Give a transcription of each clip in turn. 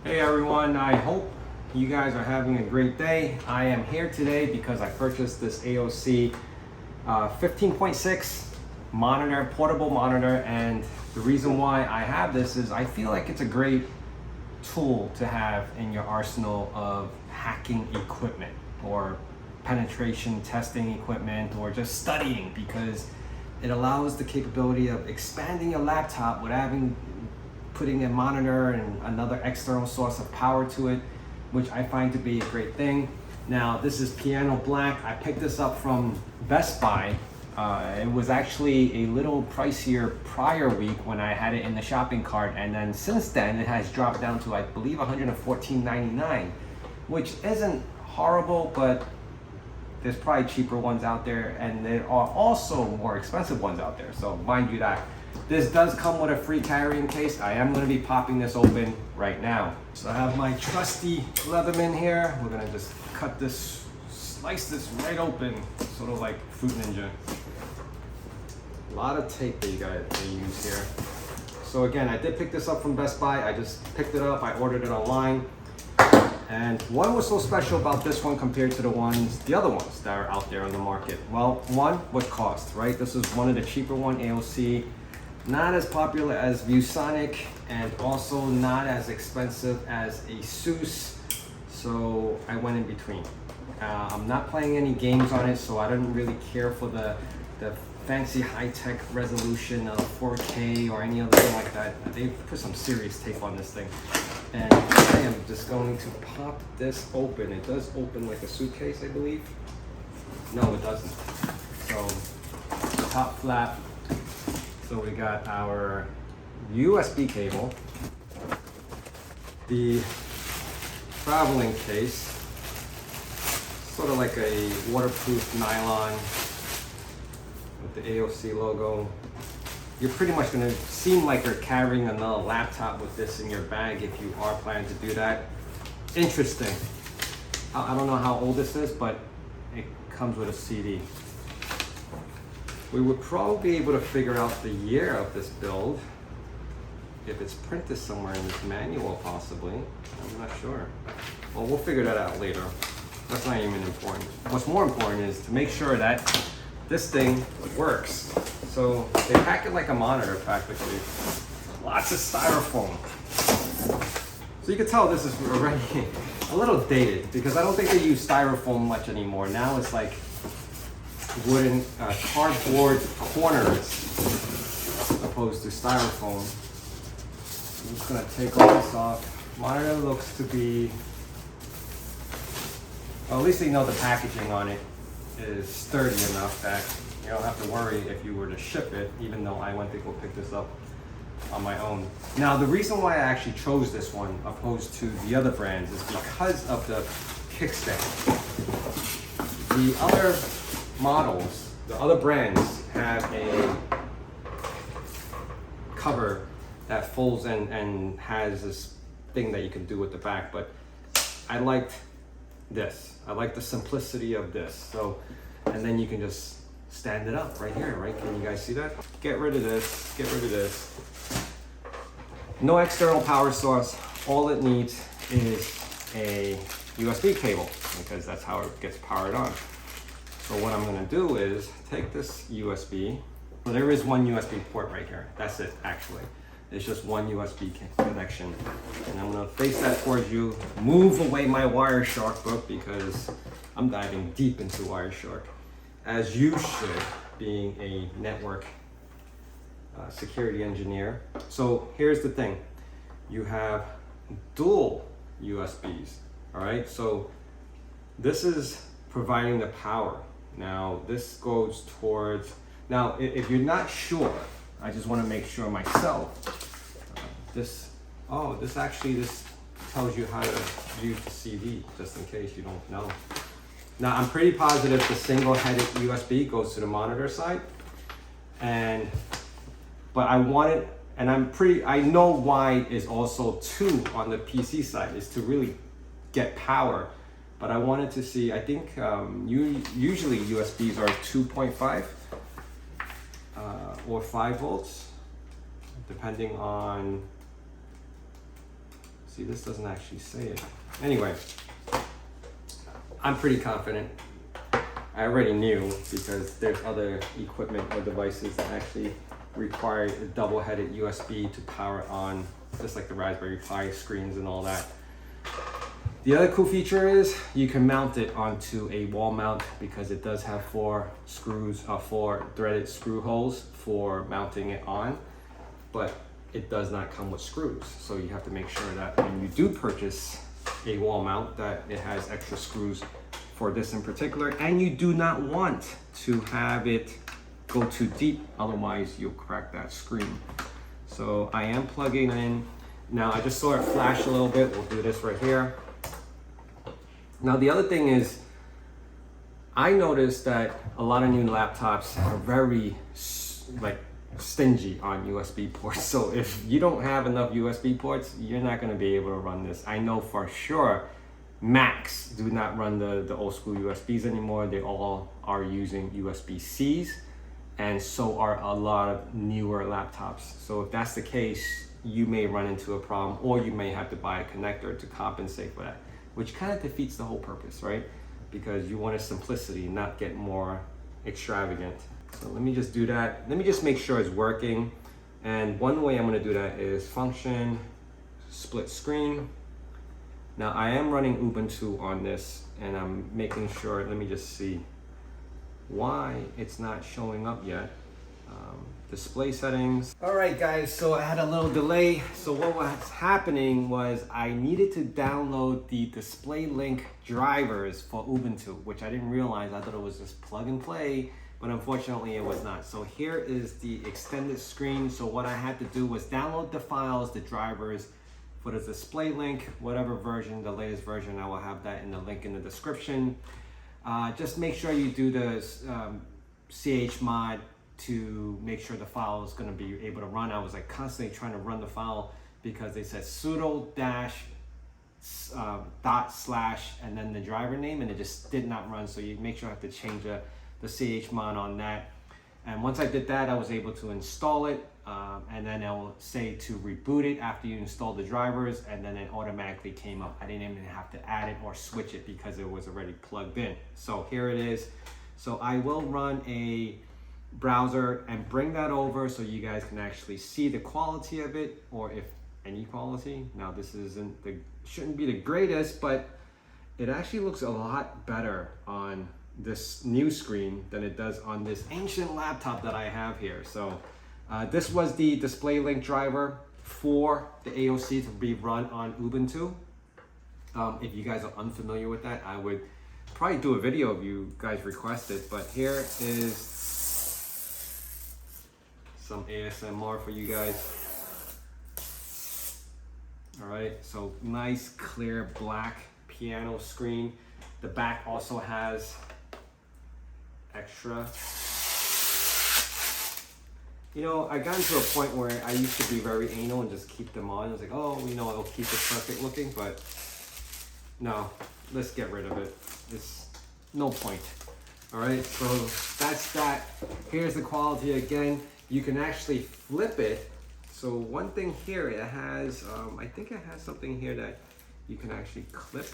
Hey everyone, I hope you guys are having a great day. I am here today because I purchased this AOC 15.6 monitor, portable monitor, and the reason why I have this is I feel like it's a great tool to have in your arsenal of hacking equipment or penetration testing equipment or just studying, because it allows the capability of expanding your laptop without putting a monitor and another external source of power to it, which I find to be a great thing. Now, this is piano black. I picked this up from Bestbuy. It was actually a little pricier prior week when I had it in the shopping cart, and then since then it has dropped down to, I believe, $114.99, which isn't horrible, but there's probably cheaper ones out there, and there are also more expensive ones out there. So mind you that this does come with a free carrying case. I am going to be popping this open right now. So I have my trusty Leatherman here. We're going to just cut this, slice this right open, sort of like Fruit Ninja. A lot of tape that they use here. So again, I did pick this up from Best Buy. I just picked it up. I ordered it online. And what was so special about this one compared to the other ones that are out there on the market? Well, one was cost, right? This is one of the cheaper one, AOC. Not as popular as ViewSonic, and also not as expensive as ASUS. So I went in between. I'm not playing any games on it, so I didn't really care for the fancy high-tech resolution of 4K or any other thing like that. They put some serious tape on this thing. And I am just going to pop this open. It does open like a suitcase, I believe. No, it doesn't. So, top flap. So we got our USB cable, the traveling case, sort of like a waterproof nylon with the AOC logo. You're pretty much going to seem like you're carrying another laptop with this in your bag if you are planning to do that. Interesting. I don't know how old this is, but it comes with a CD. We would probably be able to figure out the year of this build if it's printed somewhere in this manual, possibly. I'm not sure. Well, we'll figure that out later. That's not even important. What's more important is to make sure that this thing works. So they pack it like a monitor practically. Lots of styrofoam. So you can tell this is already a little dated, because I don't think they use styrofoam much anymore. Now it's like wooden cardboard corners opposed to styrofoam. I'm just gonna take all this off. Monitor looks to be, well, at least they know the packaging on it is sturdy enough that you don't have to worry if you were to ship it, even though I went to go pick this up on my own. Now, the reason why I actually chose this one opposed to the other brands is because of the kickstand. The other models, the other brands have a cover that folds and has this thing that you can do with the back, but I liked this. I like the simplicity of this. So, and then you can just stand it up right here, right? Can you guys see that? Get rid of this, get rid of this. No external power source. All it needs is a USB cable, because that's how it gets powered on. So what I'm gonna do is take this USB. So there is one USB port right here. That's it, actually. It's just one USB connection. And I'm gonna face that towards you, move away my Wireshark book, because I'm diving deep into Wireshark, as you should, being a network security engineer. So here's the thing. You have dual USBs, all right? So this is providing the power. Now this goes towards, now if you're not sure, I just want to make sure myself, this tells you how to use the CD, just in case you don't know. Now I'm pretty positive the single-headed USB goes to the monitor side, but I wanted, and I know why is also 2 on the PC side, is to really get power. But I wanted to see, I think usually USBs are 2.5 or 5 volts, depending on See, this doesn't actually say it. Anyway, I'm pretty confident. I already knew because there's other equipment or devices that actually require a double-headed USB to power on, just like the Raspberry Pi screens and all that. The other cool feature is you can mount it onto a wall mount because it does have four threaded screw holes for mounting it on, but it does not come with screws. So you have to make sure that when you do purchase a wall mount that it has extra screws for this in particular, and you do not want to have it go too deep, otherwise you'll crack that screen. So I am plugging in. Now I just saw it flash a little bit. We'll do this right here. Now the other thing is, I noticed that a lot of new laptops are very stingy on USB ports. So if you don't have enough USB ports, you're not going to be able to run this. I know for sure Macs do not run the old school USBs anymore. They all are using USB-Cs, and so are a lot of newer laptops. So if that's the case, you may run into a problem, or you may have to buy a connector to compensate for that, which kind of defeats the whole purpose, right? Because you want a simplicity, not get more extravagant. So let me just do that. Let me just make sure it's working. And one way I'm going to do that is function split screen. Now I am running Ubuntu on this, and I'm making sure, let me just see why it's not showing up yet. Display settings. All right guys, so I had a little delay. So what was happening was I needed to download the DisplayLink drivers for Ubuntu, which I didn't realize. I thought it was just plug and play, but unfortunately it was not. So here is the extended screen. So what I had to do was download the files, the drivers for the DisplayLink, whatever version, the latest version. I will have that in the link in the description. Just make sure you do the chmod to make sure the file is going to be able to run. I was like constantly trying to run the file because they said sudo dash / and then the driver name, and it just did not run. So you make sure I have to change the chmod on that. And once I did that, I was able to install it, and then it will say to reboot it after you install the drivers, and then it automatically came up. I didn't even have to add it or switch it because it was already plugged in. So here it is. So I will run a browser and bring that over so you guys can actually see the quality of it, or if any quality. Now this shouldn't be the greatest, but it actually looks a lot better on this new screen than it does on this ancient laptop that I have here. So this was the DisplayLink driver for the AOC to be run on Ubuntu. If you guys are unfamiliar with that, I would probably do a video if you guys request it, but here is some ASMR for you guys. All right, so nice clear black piano screen. The back also has extra. You know, I got into a point where I used to be very anal and just keep them on. I was like, oh, you know, it'll keep it perfect looking, but no, let's get rid of it. It's no point. All right, so that's that. Here's the quality again. You can actually flip it. So one thing here, it has, I think it has something here that you can actually clip.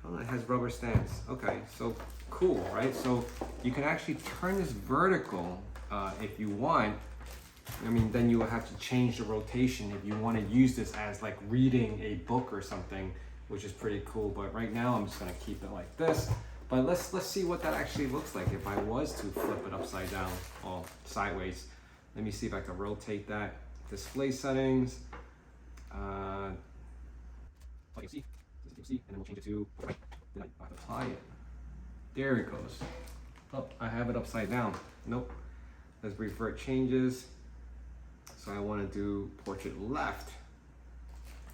Oh, it has rubber stands. Okay, so cool, right? So you can actually turn this vertical if you want. I mean, then you will have to change the rotation if you want to use this as like reading a book or something, which is pretty cool. But right now I'm just gonna keep it like this. But let's see what that actually looks like if I was to flip it upside down or sideways. Let me see if I can rotate that. Display settings. And then we'll change it to right. Then I apply it. There it goes. Oh, I have it upside down. Nope. Let's revert changes. So I want to do portrait left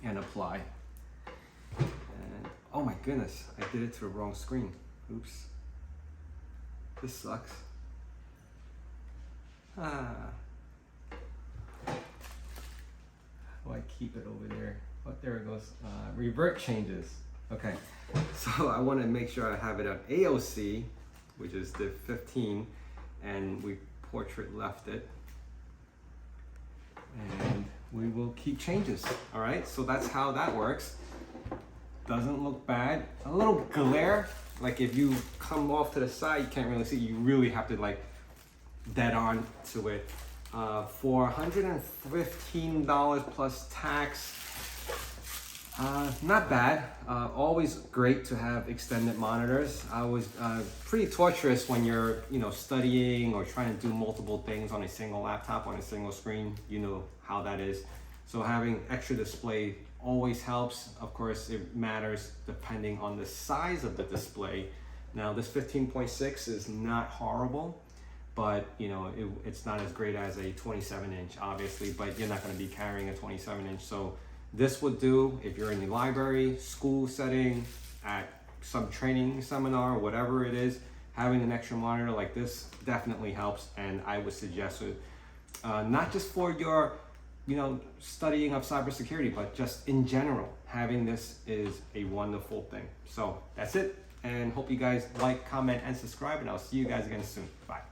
and apply. And oh my goodness, I did it to the wrong screen. Oops. This sucks. How do I keep it over there? Oh, there it goes. Revert changes. Okay. So I want to make sure I have it on AOC, which is the 15, and we portrait left it. And we will keep changes. All right, so that's how that works. Doesn't look bad. A little glare, like if you come off to the side, you can't really see. You really have to like dead on to it. For $115 plus tax, not bad. Always great to have extended monitors. I was pretty torturous when you're, studying or trying to do multiple things on a single laptop, on a single screen. You know how that is. So having extra display always helps. Of course, it matters depending on the size of the display. Now, this 15.6 is not horrible, but it's not as great as a 27-inch, obviously. But you're not going to be carrying a 27-inch, so this would do if you're in the library, school setting, at some training seminar, whatever it is. Having an extra monitor like this definitely helps, and I would suggest it, not just for your studying of cybersecurity, but just in general. Having this is a wonderful thing. So that's it, and hope you guys like, comment, and subscribe, and I'll see you guys again soon. Bye.